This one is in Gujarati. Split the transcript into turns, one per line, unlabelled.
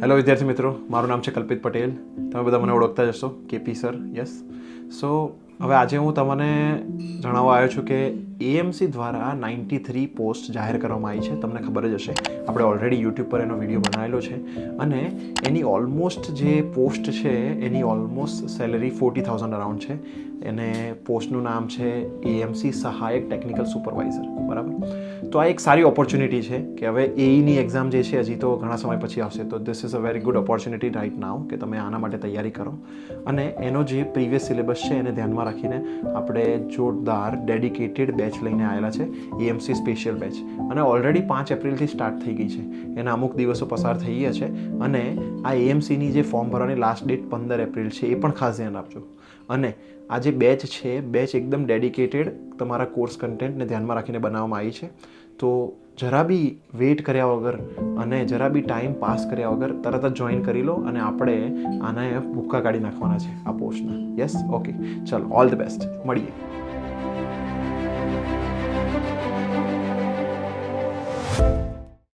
હેલો વિદ્યાર્થી મિત્રો, મારું નામ છે કલ્પિત પટેલ. તમે બધા મને ઓળખતા જ હશો, કેપી સર. યસ. સો હવે આજે હું તમને જણાવવા આવ્યો છું કે એએમસી દ્વારા 93 પોસ્ટ જાહેર કરવામાં આવી છે. તમને ખબર જ હશે, આપણે ઓલરેડી યુટ્યુબ પર એનો વિડીયો બનાવેલો છે અને એની ઓલમોસ્ટ જે પોસ્ટ છે એની ઓલમોસ્ટ સેલેરી 40,000 અરાઉન્ડ છે. એને પોસ્ટનું નામ છે એએમસી સહાયક ટેકનિકલ સુપરવાઇઝર. બરાબર. તો આ એક સારી ઓપોર્ચ્યુનિટી છે કે હવે એઈની એક્ઝામ જે છે હજી તો ઘણા સમય પછી આવશે, તો this is a very good opportunity right now કે તમે આના માટે તૈયારી કરો અને એનો જે પ્રીવિયસ સિલેબસ છે એને ધ્યાનમાં રાખીને આપણે જોરદાર ડેડિકેટેડ બેચ લઈને આવેલા છે, એએમસી સ્પેશિયલ બેચ. અને ઓલરેડી 5 એપ્રિલથી સ્ટાર્ટ થઈ ગઈ છે, એના અમુક દિવસો પસાર થઈ ગયા છે અને આ એએમસીની જે ફોર્મ ભરવાની લાસ્ટ ડેટ 15 એપ્રિલ છે, એ પણ ખાસ ધ્યાન આપજો. અને આ જે બેચ છે, બેચ એકદમ ડેડિકેટેડ તમારા કોર્સ કન્ટેન્ટને ધ્યાનમાં રાખીને બનાવવામાં આવી છે. તો જરા બી વેઇટ કર્યા વગર અને જરા બી ટાઈમ પાસ કર્યા વગર તરત જ જોઈન કરી લો અને આપણે આને ભૂક્કા કાઢી નાખવાના છે આ પોસ્ટના. યસ, ઓકે, ચલો, ઓલ ધ બેસ્ટ, મળીએ.